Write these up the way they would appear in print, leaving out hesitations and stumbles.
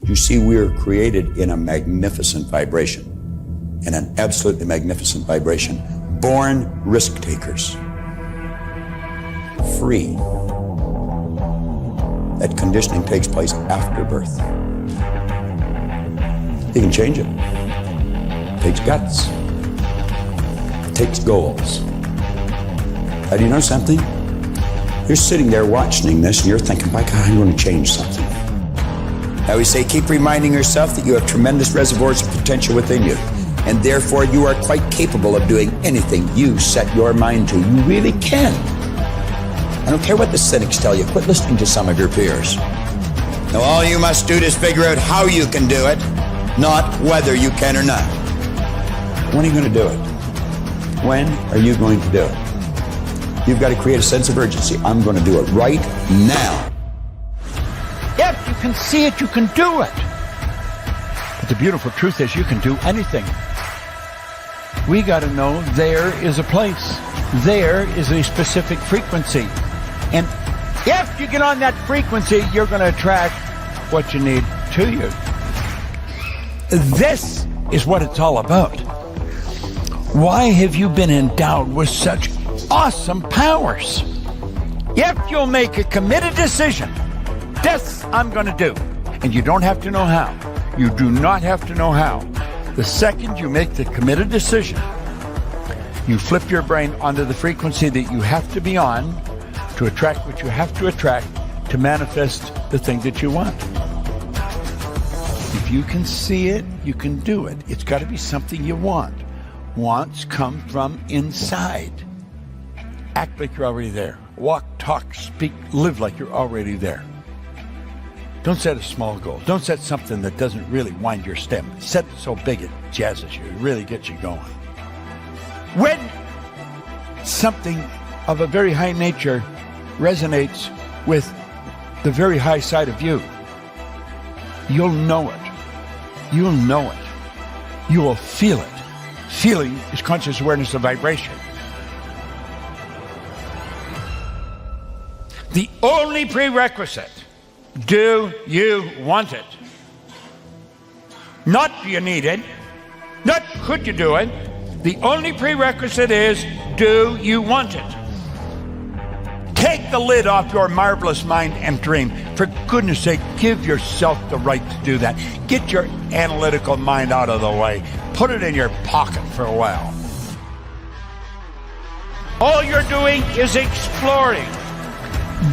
You see, we are created in a magnificent vibration, in an absolutely magnificent vibration. Born risk takers. Free. That conditioning takes place after birth. You can change it. It takes guts. It takes goals. Do you know something? You're sitting there watching this and you're thinking, by God, I'm going to change something. I always say, keep reminding yourself that you have tremendous reservoirs of potential within you, and therefore you are quite capable of doing anything you set your mind to. You really can. I don't care what the cynics tell you. Quit listening to some of your peers. Now all you must do is figure out how you can do it, not whether you can or not. When are you going to do it? When are you going to do it? You've got to create a sense of urgency. I'm going to do it right now. If you can see it, you can do it. But the beautiful truth is you can do anything. We got to know there is a place. There is a specific frequency. And if you get on that frequency, you're going to attract what you need to you. This is what it's all about. Why have you been endowed with such awesome powers? If you'll make a committed decision, this I'm going to do. And you don't have to know how. You do not have to know how. The second you make the committed decision, you flip your brain onto the frequency that you have to be on to attract what you have to attract to manifest the thing that you want. If you can see it, you can do it. It's got to be something you want. Wants come from inside. Act like you're already there. Walk, talk, speak, live like you're already there. Don't set a small goal. Don't set something that doesn't really wind your stem. Set it so big it jazzes you. It really gets you going. When something of a very high nature resonates with the very high side of you, you'll know it. You'll know it. You will feel it. Feeling is conscious awareness of vibration. The only prerequisite, do you want it? Not do you need it, not could you do it. The only prerequisite is, do you want it? Take the lid off your marvelous mind and dream. For goodness sake, give yourself the right to do that. Get your analytical mind out of the way. Put it in your pocket for a while. All you're doing is exploring,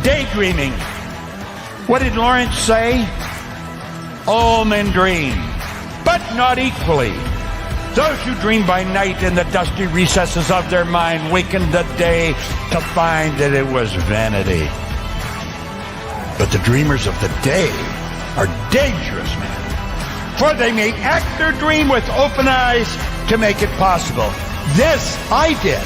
daydreaming. What did Lawrence say? All men dream, but not equally. Those who dream by night in the dusty recesses of their mind waken the day to find that it was vanity. But the dreamers of the day are dangerous men, for they may act their dream with open eyes to make it possible. This I did.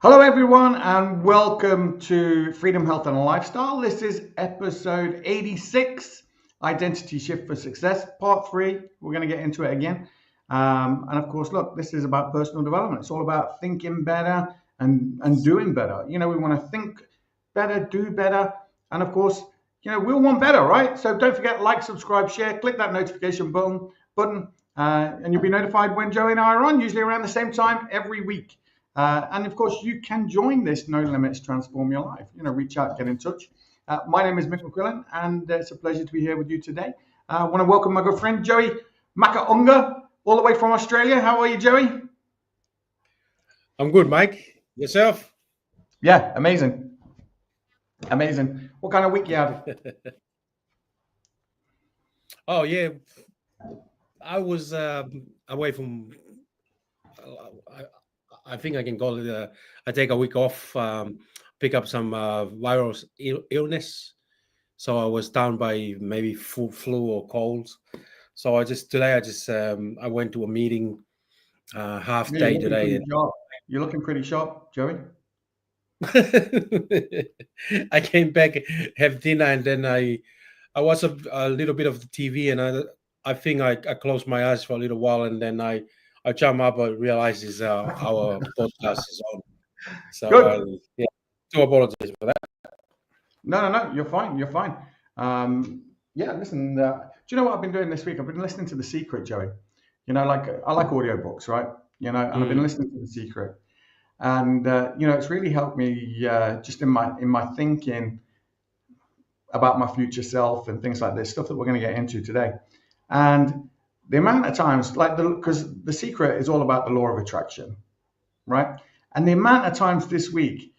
Hello everyone and welcome to Freedom, Health and Lifestyle. This is episode 86, Identity Shift for Success, part 3. We're going to get into it again. And of course, look, this is about personal development. It's all about thinking better and doing better. You know, we want to think better, do better. And of course, you know, we all want better, right? So don't forget, like, subscribe, share, click that notification button and you'll be notified when Joey and I are on, usually around the same time every week. And of course, you can join this No Limits Transform Your Life. You know, reach out, get in touch. My name is Mick McQuillan, and it's a pleasure to be here with you today. I want to welcome my good friend Joey Makaunga, all the way from Australia. How are you, Joey? I'm good, Mike. Yourself? Yeah, amazing. Amazing. What kind of week you have? Oh, yeah. I was away from... I think I can call it. I take a week off, pick up some viral illness. So I was down by maybe flu or colds. So I went to a meeting half day today. You're looking pretty sharp, Joey. I came back, have dinner, and then I watched a little bit of the TV, and I think I closed my eyes for a little while, and then I jump up and realize our podcast is on. So good. Yeah. do apologize for that. No, you're fine. You're fine. Yeah, listen, do you know what I've been doing this week? I've been listening to The Secret, Joey. You know, like I like audiobooks, right? You know, and I've been listening to The Secret. And you know, it's really helped me just in my thinking about my future self and things like this, stuff that we're going to get into today. And the amount of times, because The Secret is all about the law of attraction, right? And the amount of times this week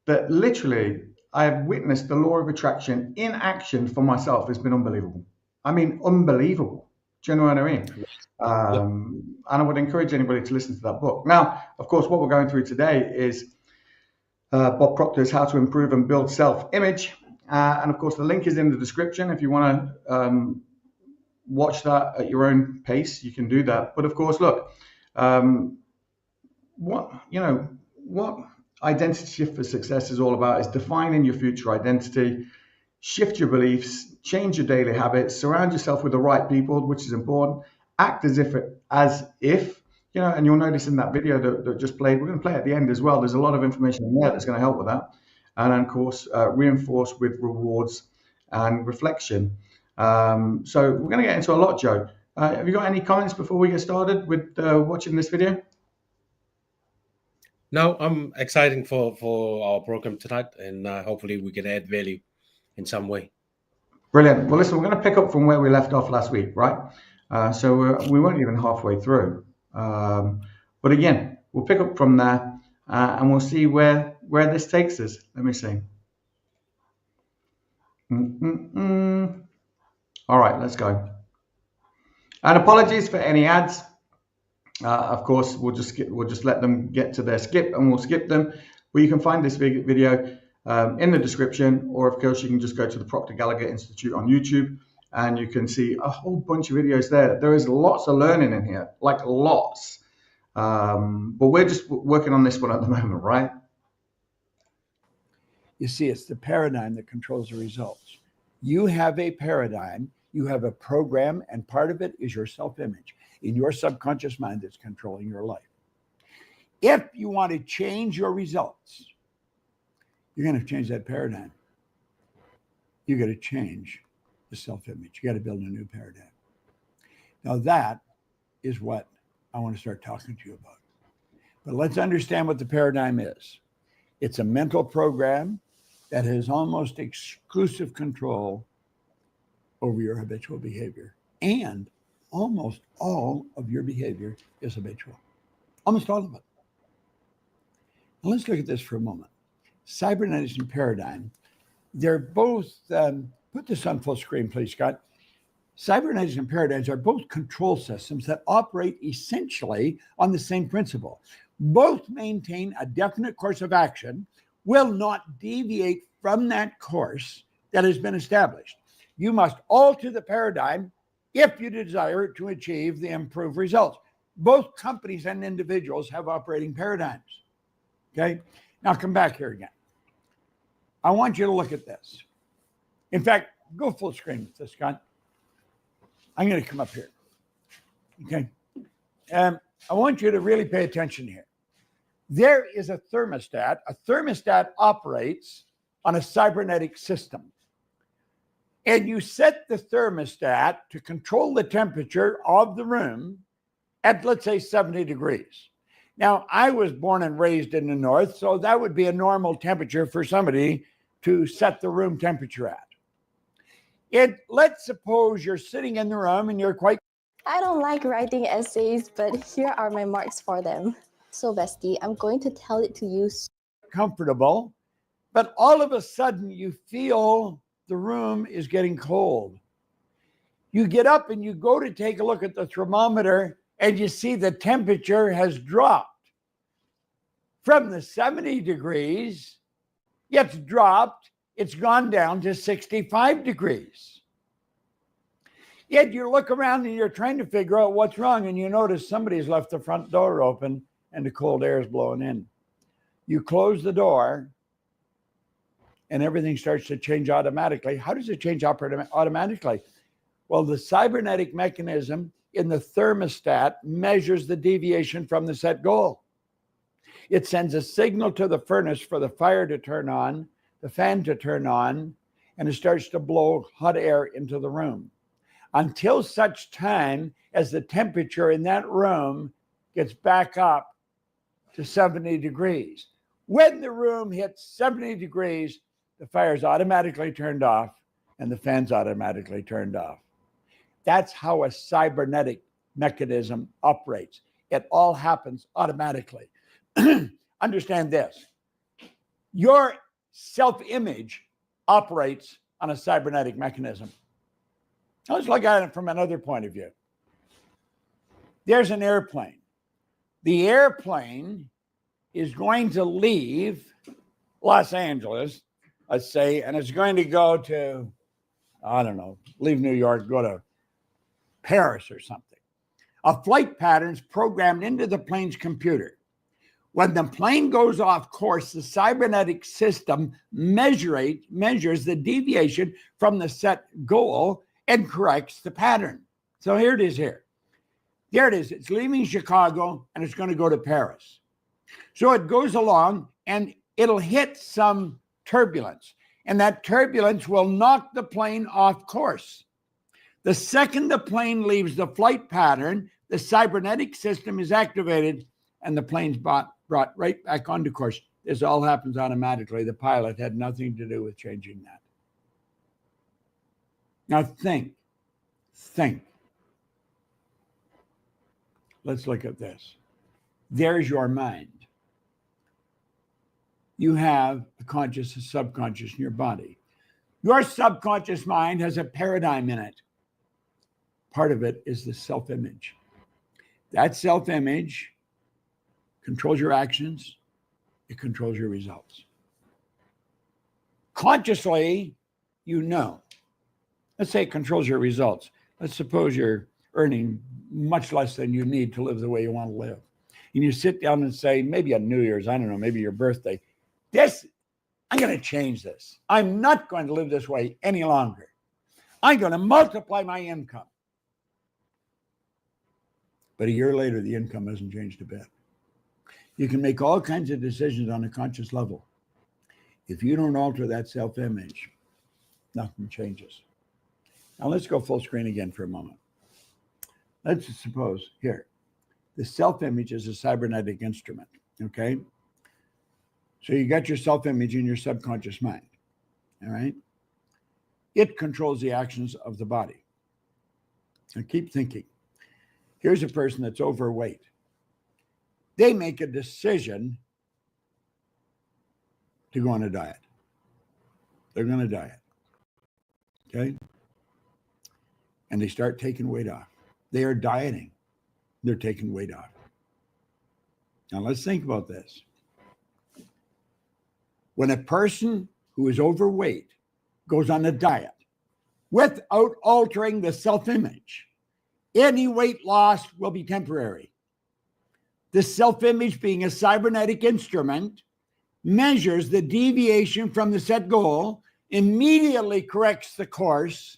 that literally I have witnessed the law of attraction in action for myself has been unbelievable. I mean, unbelievable. Do you know what I mean? And I would encourage anybody to listen to that book. Now, of course, what we're going through today is Bob Proctor's How to Improve and Build Self-Image. And of course, the link is in the description. If you want to watch that at your own pace, you can do that. But of course, look, what Identity Shift for Success is all about is defining your future identity, shift your beliefs, change your daily habits, surround yourself with the right people, which is important. Act as if, you know, and you'll notice in that video that just played, we're going to play at the end as well. There's a lot of information in there that's going to help with that. And then, of course, reinforce with rewards and reflection. So we're going to get into a lot, Joe. Have you got any comments before we get started with watching this video? No, I'm excited for our program tonight, and hopefully we can add value in some way. Brilliant. Well, listen, we're going to pick up from where we left off last week, right? So we weren't even halfway through. But again, we'll pick up from there and we'll see where this takes us. Let me see. All right, let's go. And apologies for any ads. Of course, we'll just let them get to their skip, and we'll skip them. Well, you can find this video in the description, or of course, you can just go to the Proctor Gallagher Institute on YouTube, and you can see a whole bunch of videos there. There is lots of learning in here, like lots. But we're just working on this one at the moment, right? You see, it's the paradigm that controls the results. You have a paradigm, you have a program, and part of it is your self-image in your subconscious mind that's controlling your life. If you want to change your results, you're going to change that paradigm. You got to change the self-image. You got to build a new paradigm. Now that is what I want to start talking to you about. But let's understand what the paradigm is. It's a mental program that has almost exclusive control over your habitual behavior. And almost all of your behavior is habitual. Almost all of it. Now let's look at this for a moment. Cybernetics and paradigm, they're both, put this on full screen, please, Scott. Cybernetics and paradigms are both control systems that operate essentially on the same principle. Both maintain a definite course of action, will not deviate from that course that has been established. You must alter the paradigm if you desire to achieve the improved results. Both companies and individuals have operating paradigms. Okay, now come back here again. I want you to look at this. In fact, go full screen with this, Scott. I'm going to come up here. Okay, I want you to really pay attention here. There is a thermostat. A thermostat operates on a cybernetic system. And you set the thermostat to control the temperature of the room at, let's say, 70 degrees. Now, I was born and raised in the north, so that would be a normal temperature for somebody to set the room temperature at. Let's suppose you're sitting in the room and you're quite... I don't like writing essays, but here are my marks for them. So, bestie, I'm going to tell it to you. Comfortable, but all of a sudden you feel the room is getting cold. You get up and you go to take a look at the thermometer and you see the temperature has dropped from the 70 degrees. It's dropped. It's gone down to 65 degrees. Yet you look around and you're trying to figure out what's wrong, and you notice somebody's left the front door open and the cold air is blowing in. You close the door and everything starts to change automatically. How does it change automatically? Well, the cybernetic mechanism in the thermostat measures the deviation from the set goal. It sends a signal to the furnace for the fire to turn on, the fan to turn on, and it starts to blow hot air into the room until such time as the temperature in that room gets back up to 70 degrees. When the room hits 70 degrees, the fire's automatically turned off and the fan's automatically turned off. That's how a cybernetic mechanism operates. It all happens automatically. Understand this. Your self-image operates on a cybernetic mechanism. Now let's look at it from another point of view. There's an airplane. The airplane is going to leave Los Angeles, let's say, and it's going to go to, I don't know, leave New York, go to Paris or something. A flight pattern is programmed into the plane's computer. When the plane goes off course, the cybernetic system measures the deviation from the set goal and corrects the pattern. So here it is here. There it is. It's leaving Chicago and it's going to go to Paris. So it goes along and it'll hit some turbulence. And that turbulence will knock the plane off course. The second the plane leaves the flight pattern, the cybernetic system is activated and the plane's brought right back onto course. This all happens automatically. The pilot had nothing to do with changing that. Now think. Let's look at this. There's your mind. You have a conscious and subconscious in your body. Your subconscious mind has a paradigm in it. Part of it is the self-image. That self-image controls your actions. It controls your results. Consciously, you know. Let's say it controls your results. Let's suppose you're earning much less than you need to live the way you want to live. And you sit down and say, maybe on New Year's, I don't know, maybe your birthday, I'm going to change this. I'm not going to live this way any longer. I'm going to multiply my income. But a year later, the income hasn't changed a bit. You can make all kinds of decisions on a conscious level. If you don't alter that self-image, nothing changes. Now let's go full screen again for a moment. Let's suppose here, the self-image is a cybernetic instrument, okay? So you got your self-image in your subconscious mind, all right? It controls the actions of the body. Now keep thinking. Here's a person that's overweight. They make a decision to go on a diet. They're going to diet, okay? And they start taking weight off. They are dieting. They're taking weight off. Now let's think about this. When a person who is overweight goes on a diet without altering the self-image, any weight loss will be temporary. The self-image, being a cybernetic instrument, measures the deviation from the set goal, immediately corrects the course,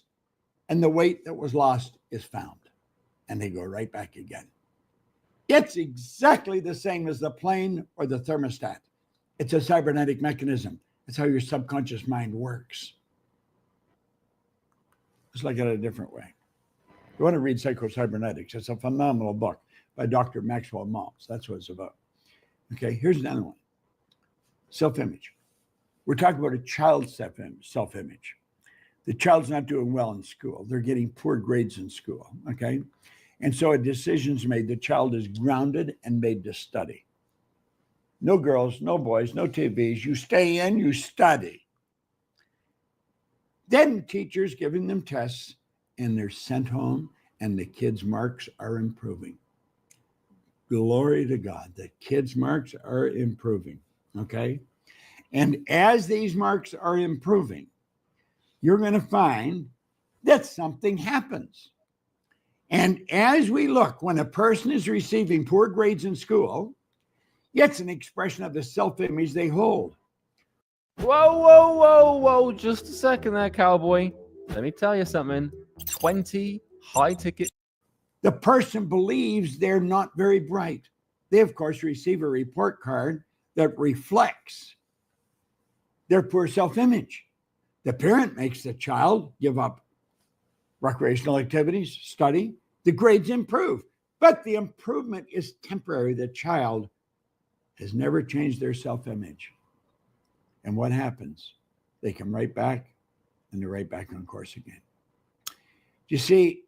and the weight that was lost is found. And they go right back again. It's exactly the same as the plane or the thermostat. It's a cybernetic mechanism. It's how your subconscious mind works. Let's look at it a different way. You want to read Psycho-Cybernetics. It's a phenomenal book by Dr. Maxwell Maltz. That's what it's about. Okay, here's another one. Self-image. We're talking about a child's self-image. The child's not doing well in school. They're getting poor grades in school, okay? And so a decision's made. The child is grounded and made to study. No girls, no boys, no TVs. You stay in, you study. Then teachers giving them tests, and they're sent home, and the kids' marks are improving. Glory to God. The kids' marks are improving, okay? And as these marks are improving, you're going to find that something happens. And as we look, when a person is receiving poor grades in school, it's an expression of the self-image they hold. Whoa. Just a second there, cowboy. Let me tell you something. 20 high ticket. The person believes they're not very bright. they of course receive a report card that reflects their poor self-image. The parent makes the child give up recreational activities, study, the grades improve, but the improvement is temporary. The child has never changed their self-image. And what happens? They come right back and they're right back on course again. You see,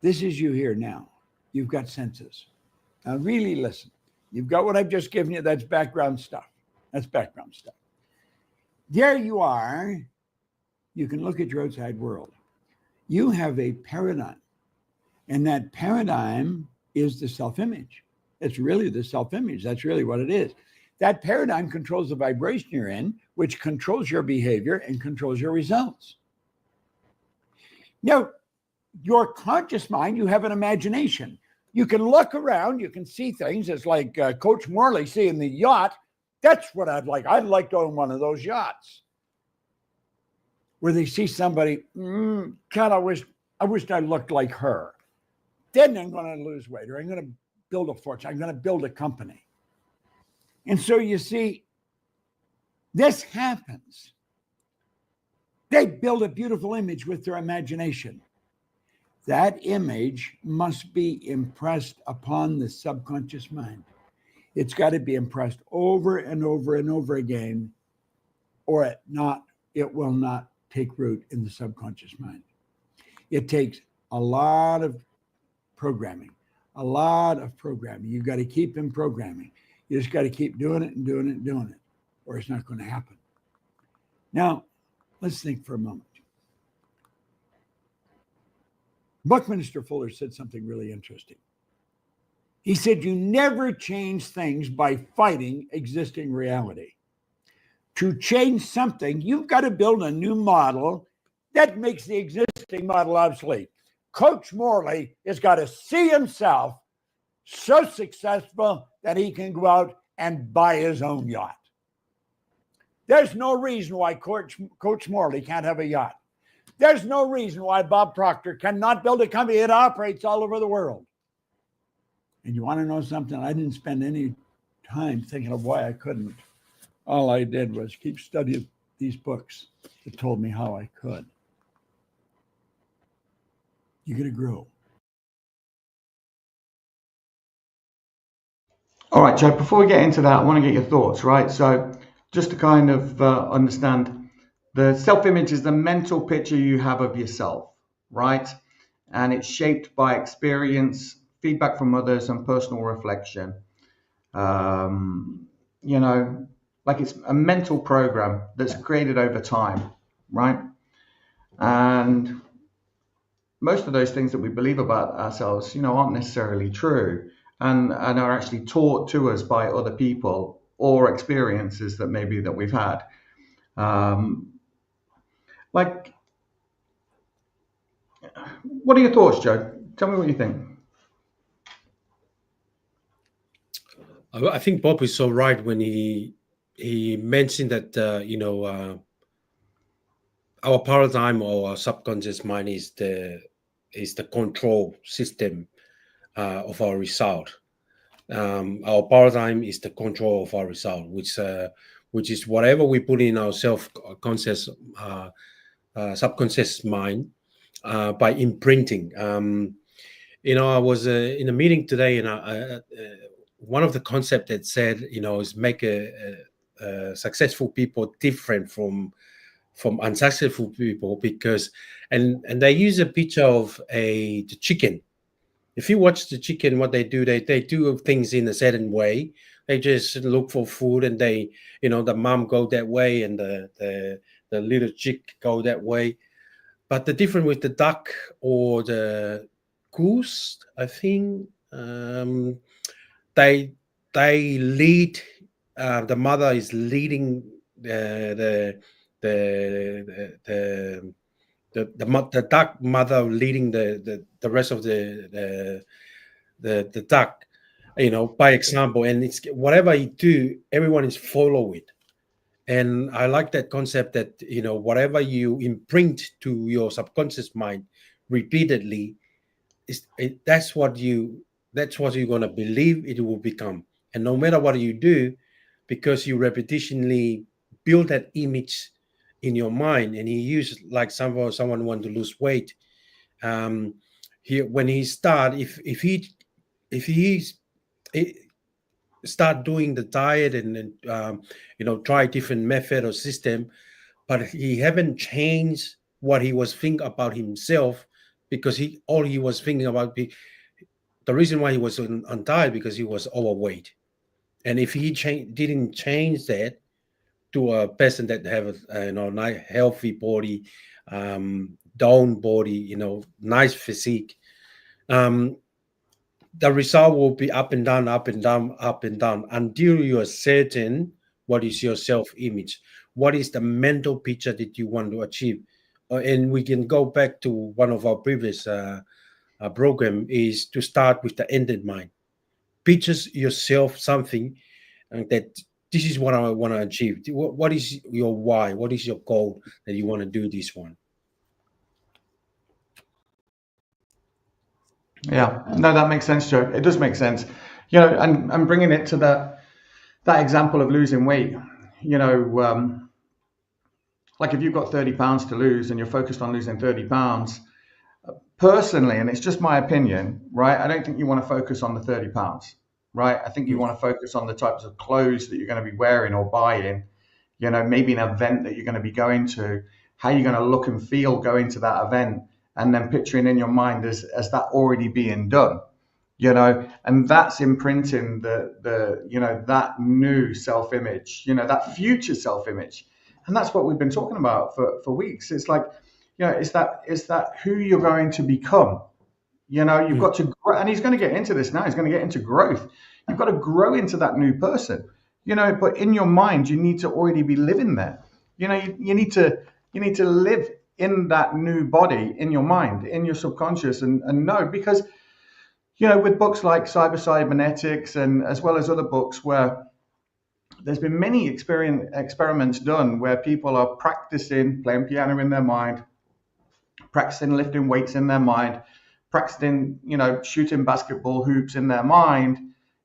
this is you here now. You've got senses. Now really listen. You've got what I've just given you. That's background stuff. That's background stuff. There you are. You can look at your outside world. You have a paradigm. And that paradigm is the self-image. It's really the self-image. That's really what it is. That paradigm controls the vibration you're in, which controls your behavior and controls your results. Now, your conscious mind, you have an imagination. You can look around, you can see things. It's like Coach Morley seeing the yacht. That's what I'd like. I'd like to own one of those yachts. Where they see somebody, God, I wished I looked like her. Then I'm going to lose weight, or I'm going to build a fortune. I'm going to build a company. And so you see, this happens. They build a beautiful image with their imagination. That image must be impressed upon the subconscious mind. It's got to be impressed over and over and over again, or it will not take root in the subconscious mind. It takes a lot of programming, You've got to keep in programming. You just got to keep doing it and doing it and doing it, or it's not going to happen. Now, let's think for a moment. Buckminster Fuller said something really interesting. He said, you never change things by fighting existing reality. To change something, you've got to build a new model that makes the existing model obsolete. Coach Morley has got to see himself so successful that he can go out and buy his own yacht. There's no reason why Coach Morley can't have a yacht. There's no reason why Bob Proctor cannot build a company that operates all over the world. And you want to know something? I didn't spend any time thinking of why I couldn't. All I did was keep studying these books that told me how I could. You're going to grow. All right, Joe, before we get into that, I want to get your thoughts, right? So just to kind of understand, the self-image is the mental picture you have of yourself, right? And it's shaped by experience, feedback from others, and personal reflection. Like it's a mental program that's created over time, right? And most of those things that we believe about ourselves, aren't necessarily true and are actually taught to us by other people or experiences that we've had. Like, what are your thoughts, Joe? Tell me what you think. I think Bob is so right when he mentioned that our paradigm or our subconscious mind is the control system of our result. Our paradigm is the control of our result, which is whatever we put in our self-conscious, subconscious mind by imprinting. I was in a meeting today, and one of the concepts that said, is make a successful people different from unsuccessful people, because and they use a picture of the chicken. If you watch the chicken, what they do, they do things in a certain way. They just look for food, and they, the mom go that way, and the little chick go that way. But the difference with the duck or the goose, I think, they lead. The mother is leading the duck mother leading the rest of the duck, by example, and it's whatever you do, everyone is follow it. And I like that concept that whatever you imprint to your subconscious mind repeatedly, that's what you're going to believe it will become. And no matter what you do, because you repetitionally build that image in your mind, and he used like someone want to lose weight. When he start, if he start doing the diet and try different method or system, but he haven't changed what he was thinking about himself, because he was thinking about the reason why he was on diet, because he was overweight. And if he didn't change that to a person that have a nice healthy body, down body, nice physique, the result will be up and down, up and down, up and down, until you are certain what is your self-image, what is the mental picture that you want to achieve. And we can go back to one of our previous program, is to start with the end in mind. Pictures yourself something that this is what I want to achieve. What is your why? What is your goal that you want to do this one? Yeah, no, that makes sense, Joe. It does make sense. And bringing it to that example of losing weight, like if you've got 30 pounds to lose and you're focused on losing 30 pounds, personally, and it's just my opinion, right? I don't think you want to focus on the 30 pounds, right? I think you want to focus on the types of clothes that you're going to be wearing or buying, maybe an event that you're going to be going to, how you're going to look and feel going to that event, and then picturing in your mind as that already being done, and that's imprinting that new self-image, that future self-image. And that's what we've been talking about for weeks. It's like, it's that who you're going to become. You've got to grow, and he's going to get into this now. He's going to get into growth. You've got to grow into that new person, but in your mind, you need to already be living there. You need to live in that new body, in your mind, in your subconscious, and know, because, with books like Cybernetics, and as well as other books where there's been many experiments done where people are practicing playing piano in their mind, practicing lifting weights in their mind, practicing, shooting basketball hoops in their mind,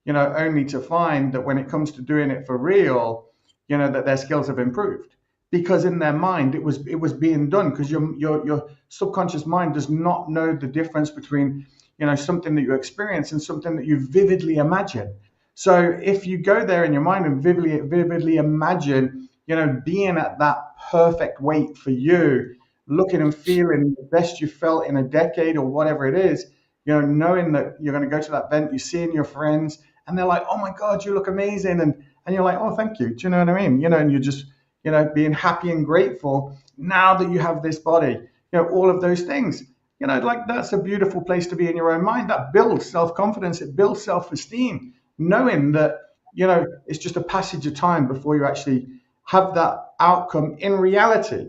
only to find that when it comes to doing it for real, that their skills have improved. Because in their mind, it was being done, because your subconscious mind does not know the difference between, something that you experience and something that you vividly imagine. So if you go there in your mind and vividly imagine, being at that perfect weight for you, looking and feeling the best you felt in a decade or whatever it is, knowing that you're going to go to that event, you're seeing your friends, and they're like, oh my God, you look amazing. And you're like, oh, thank you. Do you know what I mean? And you're just, being happy and grateful now that you have this body, all of those things, like that's a beautiful place to be in your own mind. That builds self-confidence. It builds self-esteem, knowing that, it's just a passage of time before you actually have that outcome in reality.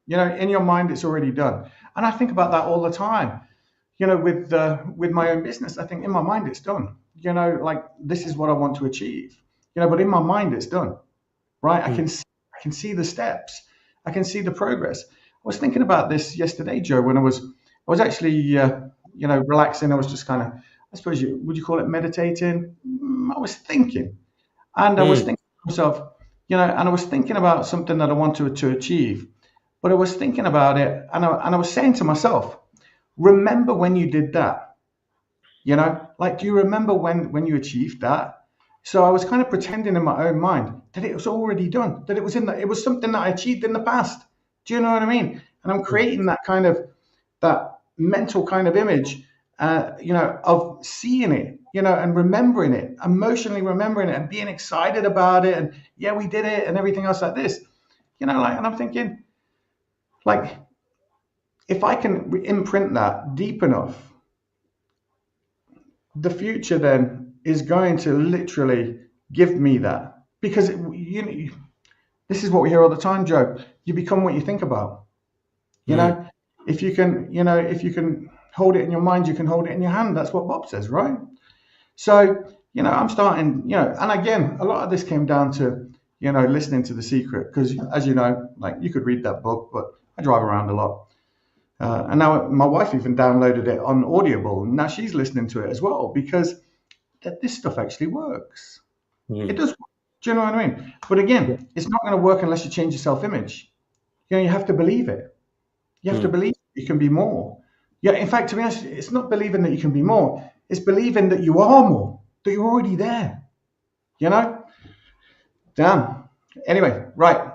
In your mind, it's already done. And I think about that all the time, with my own business. I think in my mind, it's done, like this is what I want to achieve, but in my mind, it's done, right? I can see the steps. I can see the progress. I was thinking about this yesterday, Joe, when I was actually, relaxing. I was just kind of, I suppose would you call it meditating? I was thinking, and I was thinking to myself, and I was thinking about something that I wanted to achieve, but I was thinking about it, and I was saying to myself, remember when you did that, like, do you remember when you achieved that? So I was kind of pretending in my own mind that it was already done, that it was something that I achieved in the past. Do you know what I mean? And I'm creating that mental kind of image, of seeing it, and remembering it, emotionally remembering it, and being excited about it, and yeah, we did it, and everything else like this, and I'm thinking, like, if I can imprint that deep enough, the future then is going to literally give me that, because this is what we hear all the time, Joe. You become what you think about. If you can hold it in your mind, you can hold it in your hand. That's what Bob says, right? So, I'm starting, and again, a lot of this came down to, listening to The Secret, because as you know, like, you could read that book, but I drive around a lot. And now my wife even downloaded it on Audible. Now she's listening to it as well because this stuff actually works. It does. Do you know what I mean? But again, it's not going to work unless you change your self-image. You have to believe it. You have to believe you can be more. Yeah, in fact, to be honest, it's not believing that you can be more. It's believing that you are more, that you're already there. Damn. Anyway, right.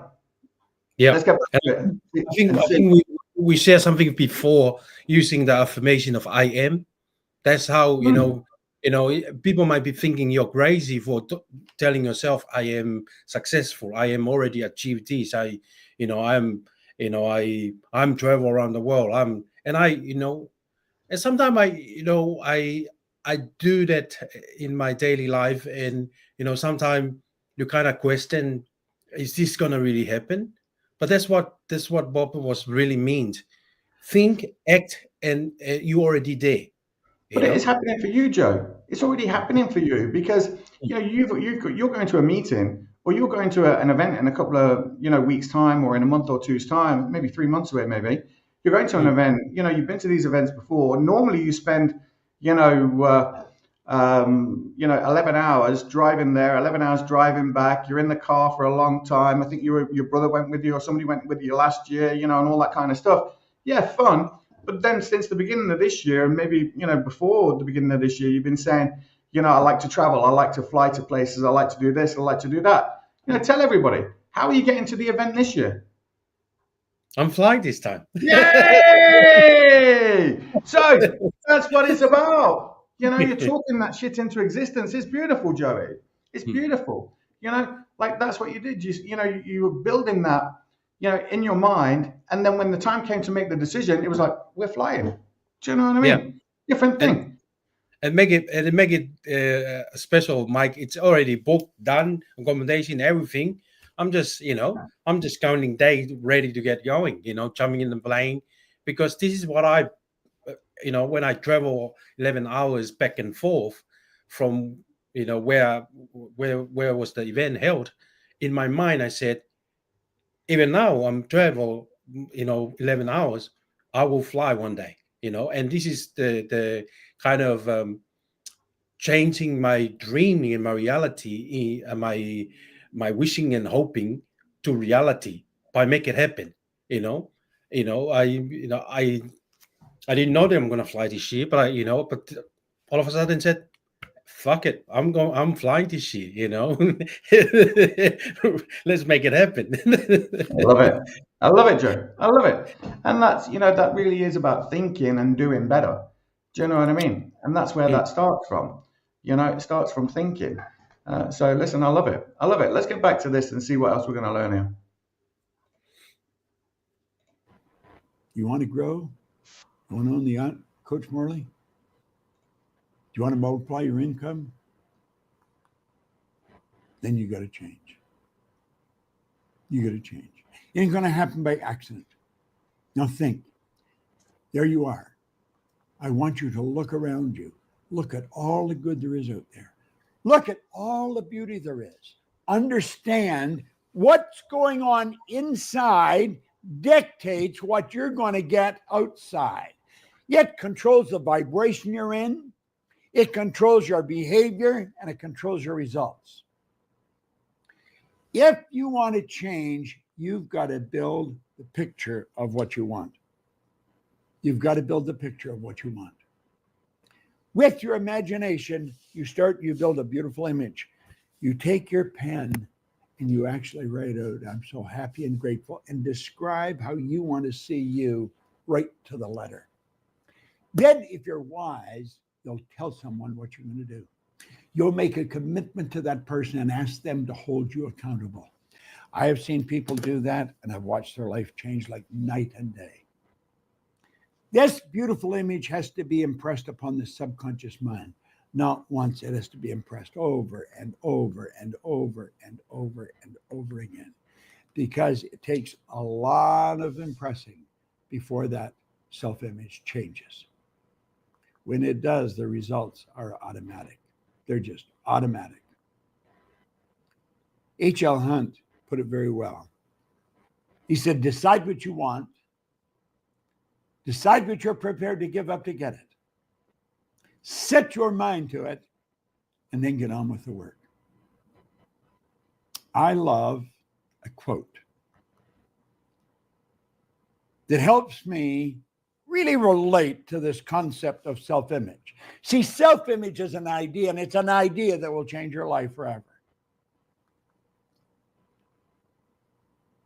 Yeah. Let's get back to it. I think we shared something before using the affirmation of I am. That's how, people might be thinking you're crazy for telling yourself, I am successful. I am already achieved this. I'm travel around the world. And sometimes I do that in my daily life. And, sometimes you kind of question, is this going to really happen? But that's what Bob was really means. Think, act, and you already there. But it is happening for you, Joe. It's already happening for you because you're going to a meeting or you're going to an event in a couple of weeks' time or in a month or two's time, maybe 3 months away. Maybe you're going to an event. You've been to these events before. Normally, you spend 11 hours driving there, 11 hours driving back. You're in the car for a long time. I think your brother went with you or somebody went with you last year. And all that kind of stuff. Yeah, fun. But then since the beginning of this year, and maybe, before the beginning of this year, you've been saying, I like to travel. I like to fly to places. I like to do this. I like to do that. Tell everybody, how are you getting to the event this year? I'm flying this time. Yay! So that's what it's about. You're talking that shit into existence. It's beautiful, Joey. It's beautiful. Like that's what you did. You were building that in your mind, and then when the time came to make the decision, it was like, we're flying. Do you know what I mean? Yeah. Different thing. And make it special, Mike. It's already booked, done, accommodation, everything. I'm just counting days, ready to get going. Jumping in the plane, because this is what I, when I travel 11 hours back and forth from, where was the event held. In my mind, I said, even now I'm travel, 11 hours, I will fly one day, and this is the kind of changing my dreaming and my reality, my wishing and hoping to reality by make it happen. I didn't know that I'm going to fly this year, but but all of a sudden said, fuck it, I'm flying this year, let's make it happen. I love it, Joe. I love it. And that's, that really is about thinking and doing better. Do you know what I mean? And that's where that starts from. It starts from thinking. So listen, I love it. I love it. Let's get back to this and see what else we're going to learn here. You want to grow? You want to own the yacht, Coach Morley? Do you want to multiply your income? Then you got to change. You got to change. It ain't going to happen by accident. Now think. There you are. I want you to look around you. Look at all the good there is out there. Look at all the beauty there is. Understand what's going on inside dictates what you're going to get outside. It controls the vibration you're in. It controls your behavior, and it controls your results. If you want to change, you've got to build the picture of what you want. You've got to build the picture of what you want. With your imagination, you build a beautiful image. You take your pen and you actually write out, I'm so happy and grateful, and describe how you want to see you right to the letter. Then, if you're wise, you'll tell someone what you're going to do. You'll make a commitment to that person and ask them to hold you accountable. I have seen people do that, and I've watched their life change like night and day. This beautiful image has to be impressed upon the subconscious mind. Not once, it has to be impressed over and over and over and over and over again, because it takes a lot of impressing before that self-image changes. When it does, the results are automatic. They're just automatic. H.L. Hunt put it very well. He said, decide what you want, Decide what you're prepared to give up to get it. Set your mind to it, and then get on with the work. I love a quote that helps me really relate to this concept of self-image. See, self-image is an idea, and it's an idea that will change your life forever.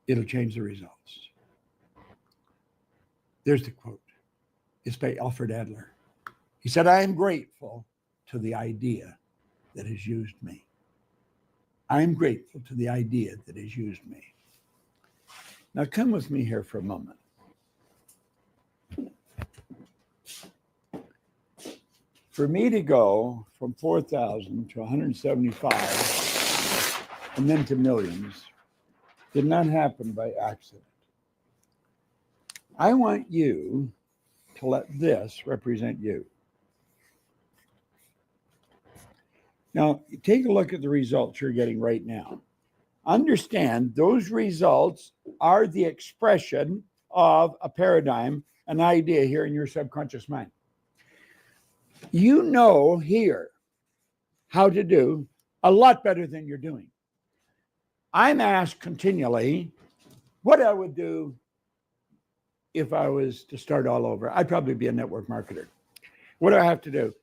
It'll change the results. There's the quote. It's by Alfred Adler. He said, I am grateful to the idea that has used me. I am grateful to the idea that has used me. Now come with me here for a moment. For me to go from 4,000 to 175 and then to millions did not happen by accident. I want you to let this represent you. Now, take a look at the results you're getting right now. Understand those results are the expression of a paradigm, an idea here in your subconscious mind. You know here how to do a lot better than you're doing. I'm asked continually what I would do if I was to start all over. I'd probably be a network marketer. What do I have to do?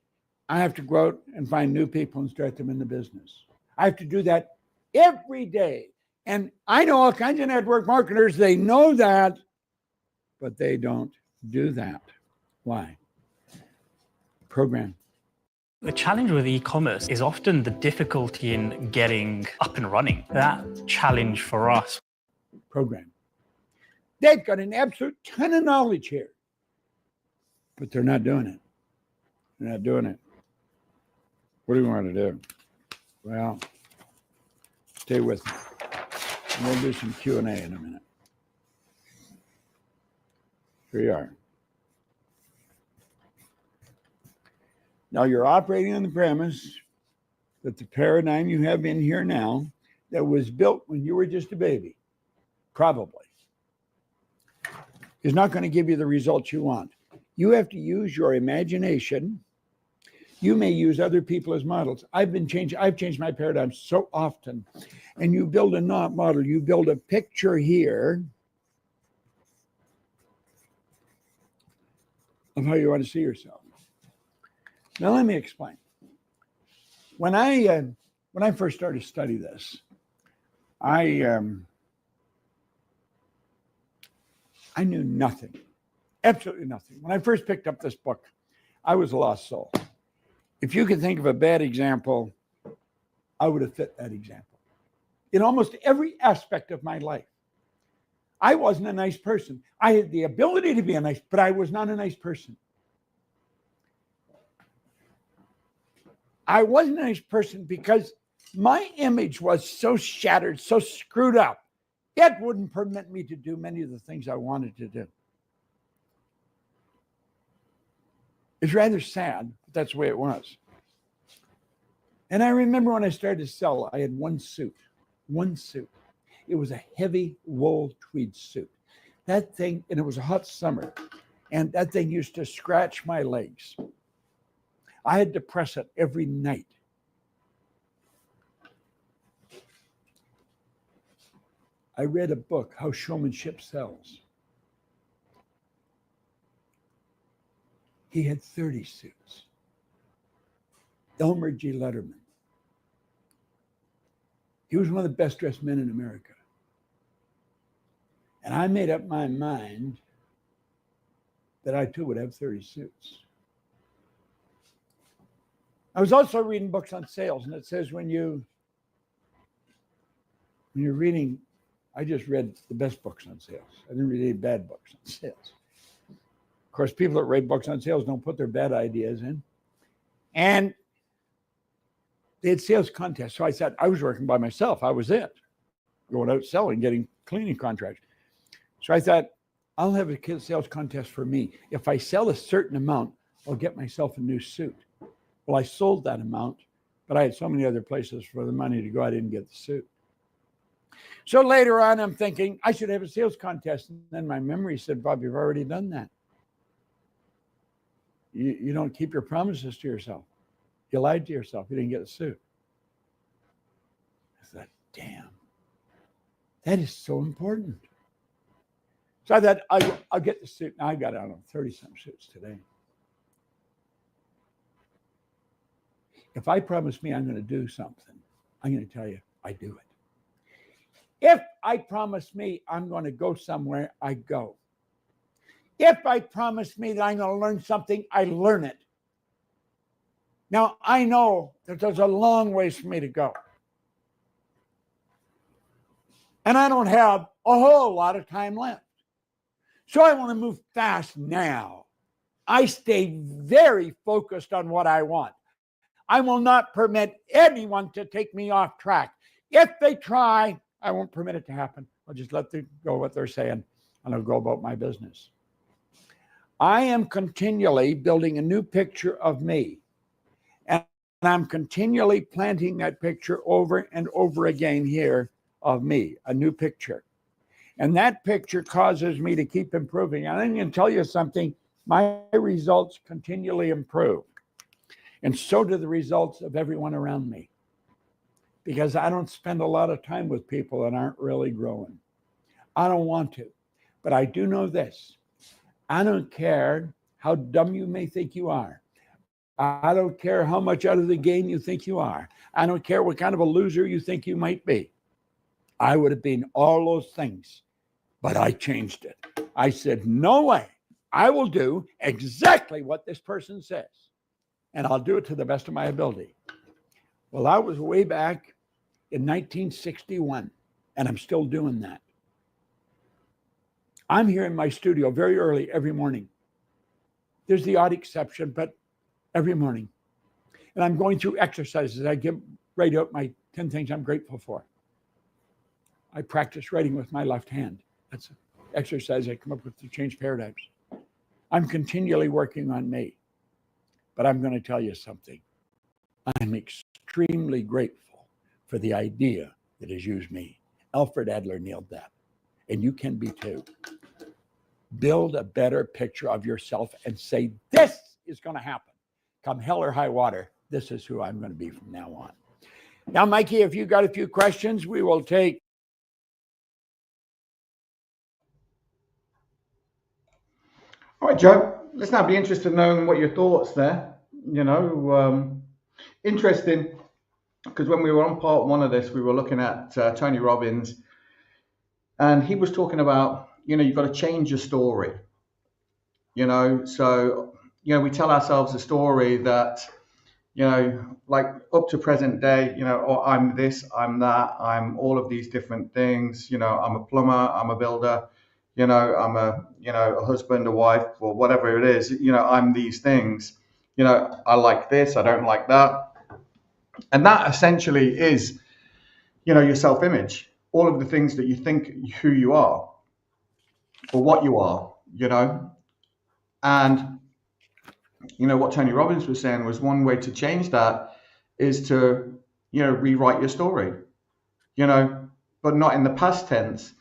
I have to go out and find new people and start them in the business. I have to do that every day. And I know all kinds of network marketers, they know that, but they don't do that. Why? Program. The challenge with e-commerce is often the difficulty in getting up and running. That challenge for us. Program. They've got an absolute ton of knowledge here, but they're not doing it. They're not doing it. What do we want to do? Well, stay with me. And we'll do some Q&A in a minute. Here you are. Now you're operating on the premise that the paradigm you have in here now that was built when you were just a baby, probably, is not going to give you the results you want. You have to use your imagination. You may use other people as models. I've changed my paradigm so often. And you build a not model, you build a picture here of how you want to see yourself. Now let me explain. When I first started to study this, I knew nothing, absolutely nothing. When I first picked up this book, I was a lost soul. If you can think of a bad example, I would have fit that example. In almost every aspect of my life, I wasn't a nice person. I had the ability to be a nice, but I was not a nice person. I wasn't a nice person because my image was so shattered, so screwed up. It wouldn't permit me to do many of the things I wanted to do. It's rather sad, but that's the way it was. And I remember when I started to sell, I had one suit. It was a heavy wool tweed suit. That thing, and it was a hot summer, and that thing used to scratch my legs. I had to press it every night. I read a book, How Showmanship Sells. He had 30 suits. Elmer G. Letterman. He was one of the best dressed men in America. And I made up my mind that I too would have 30 suits. I was also reading books on sales, and it says when you're reading, I just read the best books on sales. I didn't read any bad books on sales. Of course, people that write books on sales don't put their bad ideas in. And they had sales contests. So I said, I was working by myself. I was it. Going out selling, getting cleaning contracts. So I thought, I'll have a sales contest for me. If I sell a certain amount, I'll get myself a new suit. Well, I sold that amount, but I had so many other places for the money to go, I didn't get the suit. So later on, I'm thinking, I should have a sales contest. And then my memory said, Bob, you've already done that. You don't keep your promises to yourself. You lied to yourself. You didn't get a suit. I thought, damn, that is so important. So I thought, I'll get the suit. Now I got, I don't know, 30-some suits today. If I promise me I'm going to do something, I'm going to tell you, I do it. If I promise me I'm going to go somewhere, I go. If I promise me that I'm going to learn something, I learn it. Now, I know that there's a long ways for me to go. And I don't have a whole lot of time left. So I want to move fast now. I stay very focused on what I want. I will not permit anyone to take me off track. If they try, I won't permit it to happen. I'll just let them go what they're saying, and I'll go about my business. I am continually building a new picture of me. And I'm continually planting that picture over and over again here of me, a new picture. And that picture causes me to keep improving. And I'm going to tell you something, my results continually improve. And so do the results of everyone around me. Because I don't spend a lot of time with people that aren't really growing. I don't want to. But I do know this. I don't care how dumb you may think you are. I don't care how much out of the game you think you are. I don't care what kind of a loser you think you might be. I would have been all those things, but I changed it. I said, no way. I will do exactly what this person says, and I'll do it to the best of my ability. Well, that was way back in 1961, and I'm still doing that. I'm here in my studio very early every morning. There's the odd exception, but every morning. And I'm going through exercises. I write out my 10 things I'm grateful for. I practice writing with my left hand. That's an exercise I come up with to change paradigms. I'm continually working on me. But I'm going to tell you something. I'm extremely grateful for the idea that has used me. Alfred Adler nailed that. And you can be too. Build a better picture of yourself and say, this is going to happen. Come hell or high water, this is who I'm going to be from now on. Now, Mikey, if you got a few questions, we will take. All right, Joe, let's now be interested in knowing what your thoughts there. Interesting, because when we were on part one of this, we were looking at Tony Robbins, and he was talking about, you've got to change your story. So, we tell ourselves a story that, like up to present day, oh, I'm this, I'm that, I'm all of these different things, I'm a plumber, I'm a builder, I'm a husband, a wife, or whatever it is, I'm these things, I like this, I don't like that. And that essentially is, your self-image, all of the things that you think who you are or what you are, and what Tony Robbins was saying was one way to change that is to, rewrite your story, but not in the past tense,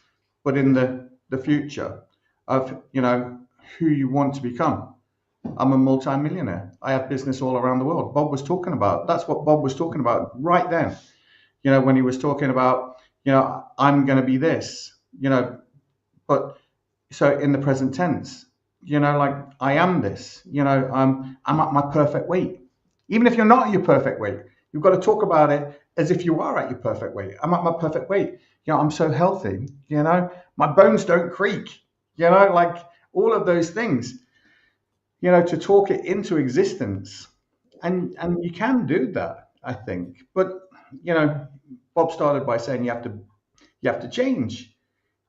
but in the future of, who you want to become. I'm a multi-millionaire. I have business all around the world. That's what Bob was talking about right then, when he was talking about, I'm going to be this, but so in the present tense, like I am this, I'm at my perfect weight. Even if you're not at your perfect weight, you've got to talk about it as if you are at your perfect weight. I'm at my perfect weight. I'm so healthy, my bones don't creak, like all of those things, to talk it into existence. And you can do that, I think. But, Bob started by saying you have to change.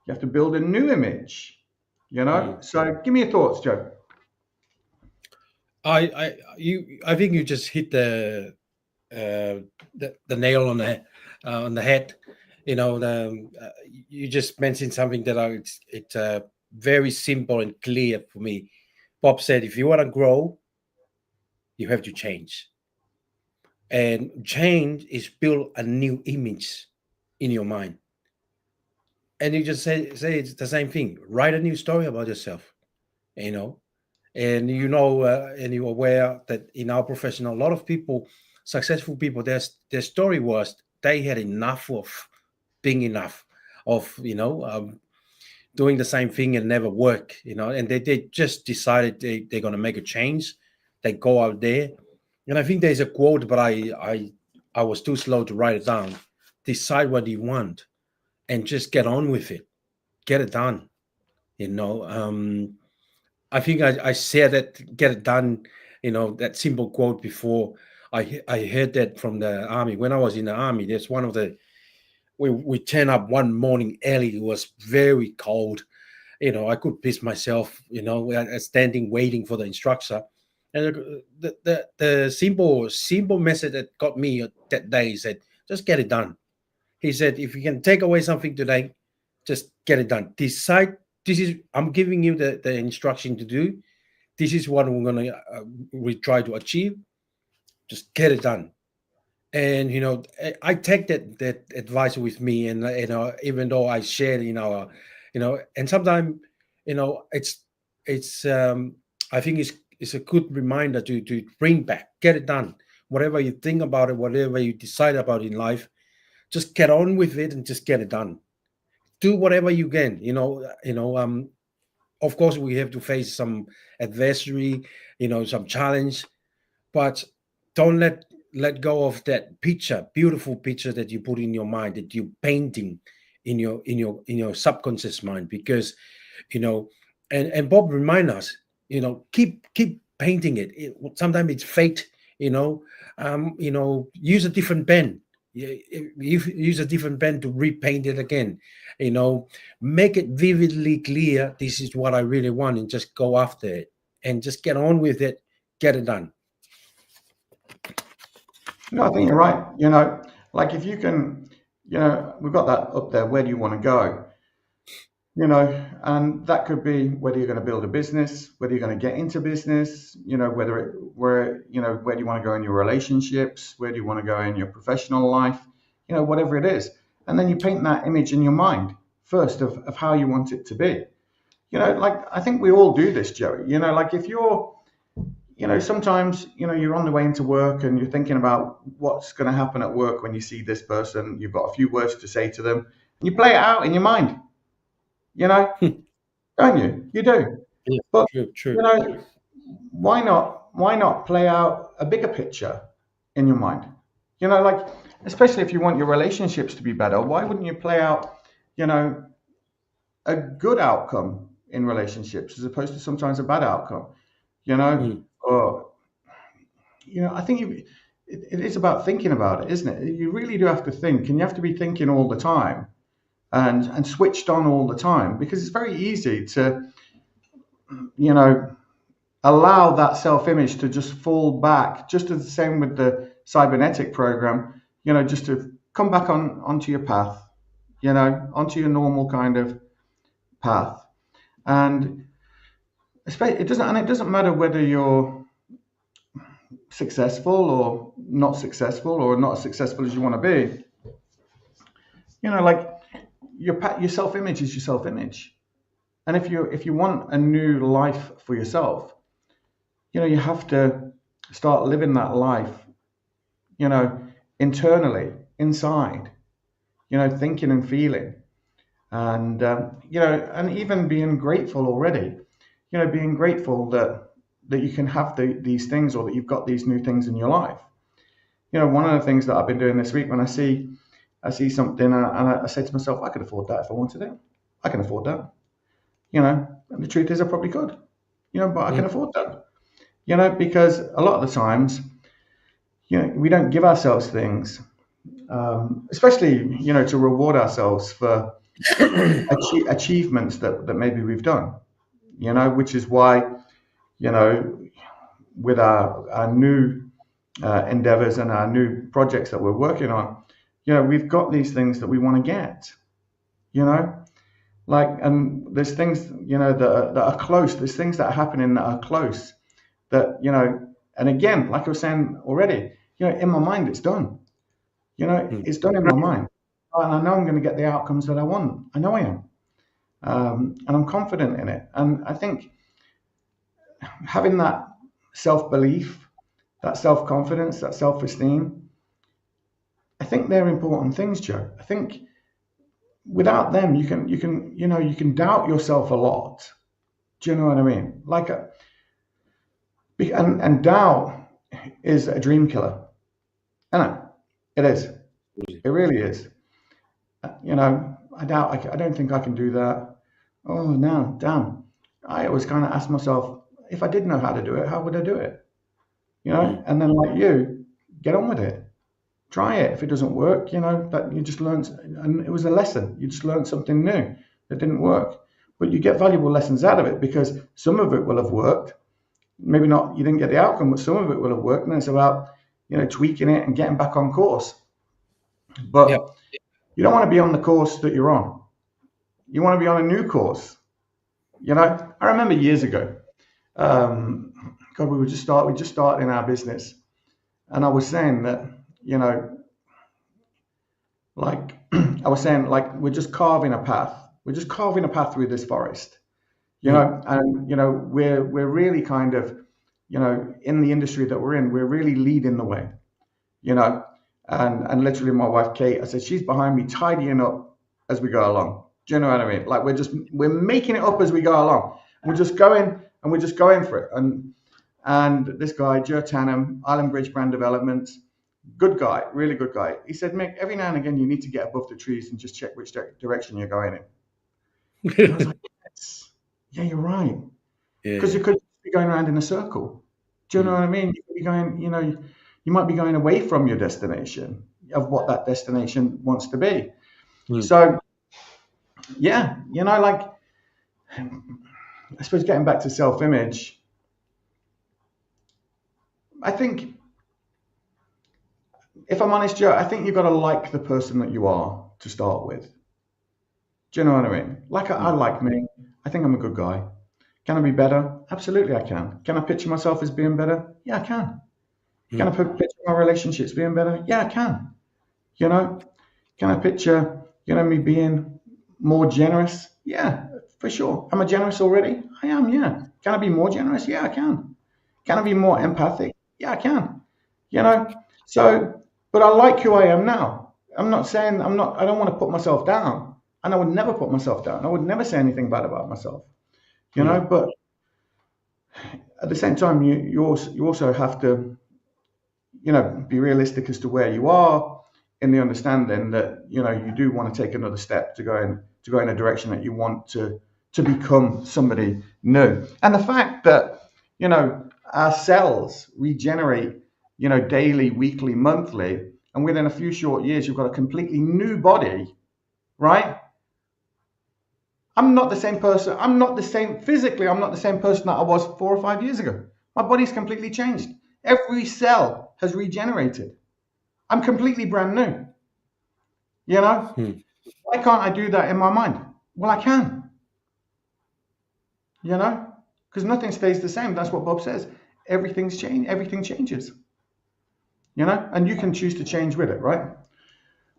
You have to build a new image. So give me your thoughts, Joe. I think you just hit the nail on the head. You just mentioned something that it's very simple and clear for me. Bob said, if you want to grow, you have to change, and change is build a new image in your mind. And you just say it's the same thing. Write a new story about yourself, And and you're aware that in our profession, a lot of people, successful people, their story was they had enough of being enough, of doing the same thing and never work, and they just decided they're going to make a change. They go out there. And I think there's a quote, but I was too slow to write it down. Decide what you want and just get on with it. Get it done. I think I said that, get it done, that simple quote before. I heard that from the army. When I was in the army, there's one of the, we turned up one morning early. It was very cold. I could piss myself, standing, waiting for the instructor. And the simple message that got me that day said, just get it done. He said, if you can take away something today, just get it done. Decide, I'm giving you the instruction to do. This is what we're going to we try to achieve. Just get it done. And, I take that advice with me. And, even though I share in our, and sometimes, it's I think it's a good reminder to bring back, get it done. Whatever you think about it, whatever you decide about in life, just get on with it and just get it done. Do whatever you can, of course we have to face some adversary, some challenge, but don't let go of that picture, beautiful picture that you put in your mind, that you're painting in your subconscious mind, because and Bob remind us, keep painting it. Sometimes it's fate, use a different pen. You use a different pen to repaint it again. Make it vividly clear. This is what I really want, and just go after it and just get on with it. Get it done. No, I think you're right. Like if you can, we've got that up there. Where do you want to go? And that could be whether you're going to build a business, whether you're going to get into business, where do you want to go in your relationships, where do you want to go in your professional life, whatever it is. And then you paint that image in your mind first of how you want it to be. Like I think we all do this, Joey. Like if you're, sometimes, you're on the way into work and you're thinking about what's going to happen at work when you see this person. You've got a few words to say to them, and you play it out in your mind. Don't you? You do. Yeah, But true. why not play out a bigger picture in your mind? Like especially if you want your relationships to be better, why wouldn't you play out, a good outcome in relationships as opposed to sometimes a bad outcome? Or I think it is about thinking about it, isn't it? You really do have to think, and you have to be thinking all the time. And switched on all the time, because it's very easy to, allow that self-image to just fall back, just as the same with the cybernetic program, just to come back onto your path, onto your normal kind of path. And it doesn't matter whether you're successful or not as successful as you want to be. Like your self-image is your self-image. And if you want a new life for yourself, you have to start living that life, internally, inside, thinking and feeling, and and even being grateful already, being grateful that you can have these things, or that you've got these new things in your life. One of the things that I've been doing this week, when I see something and I say to myself, I could afford that if I wanted it. I can afford that. And the truth is I probably could, but I can afford that, because a lot of the times, we don't give ourselves things, especially, to reward ourselves for achievements that maybe we've done, which is why, with our new endeavors and our new projects that we're working on, we've got these things that we want to get, and there's things, that are close. There's things that are happening that are close that, and again, like I was saying already, in my mind, it's done, it's done in my mind. And I know I'm going to get the outcomes that I want. I know I am. And I'm confident in it. And I think having that self-belief, that self-confidence, that self-esteem, I think they're important things, Joe. I think without them, you can doubt yourself a lot. Do you know what I mean? And doubt is a dream killer. I know it is. It really is. I doubt. I don't think I can do that. Oh no, damn. I always kind of ask myself, if I did know how to do it, how would I do it? And then like you, get on with it. Try it. If it doesn't work, that you just learned, and it was a lesson. You just learned something new that didn't work, but you get valuable lessons out of it because some of it will have worked. Maybe not, you didn't get the outcome, but some of it will have worked. And it's about, tweaking it and getting back on course. But you don't want to be on the course that you're on. You want to be on a new course. I remember years ago, God, we just started in our business. And I was saying that, like I was saying, like we're just carving a path. We're just carving a path through this forest, and we're really kind of, in the industry that we're in, we're really leading the way, and literally my wife Kate, I said, she's behind me tidying up as we go along. Do you know what I mean? Like we're making it up as we go along. We're just going for it. And this guy, Joe Tannum, Island Bridge Brand Development, good guy, really good guy. He said, Mick, every now and again, you need to get above the trees and just check which direction you're going in. And I was like, yes. Yeah, you're right. Because you could be going around in a circle. Do you know what I mean? You could be going, you might be going away from your destination of what that destination wants to be. So, yeah, like, I suppose getting back to self-image, I think, if I'm honest, Joe, I think you've got to like the person that you are to start with. Do you know what I mean? Like, I like me. I think I'm a good guy. Can I be better? Absolutely, I can. Can I picture myself as being better? Yeah, I can. Can I picture my relationships being better? Yeah, I can. Can I picture, me being more generous? Yeah, for sure. Am I generous already? I am, yeah. Can I be more generous? Yeah, I can. Can I be more empathic? Yeah, I can. So, but I like who I am now. I don't want to put myself down. And I would never put myself down. I would never say anything bad about myself. But at the same time, you also have to, be realistic as to where you are, in the understanding that, you do want to take another step to go in a direction that you want to become somebody new. And the fact that, our cells regenerate, daily, weekly, monthly, and within a few short years, you've got a completely new body, right? I'm not the same person. Physically, I'm not the same person that I was 4 or 5 years ago. My body's completely changed. Every cell has regenerated. I'm completely brand new. Why can't I do that in my mind? Well, I can. Because nothing stays the same. That's what Bob says. Everything changes. And you can choose to change with it, right?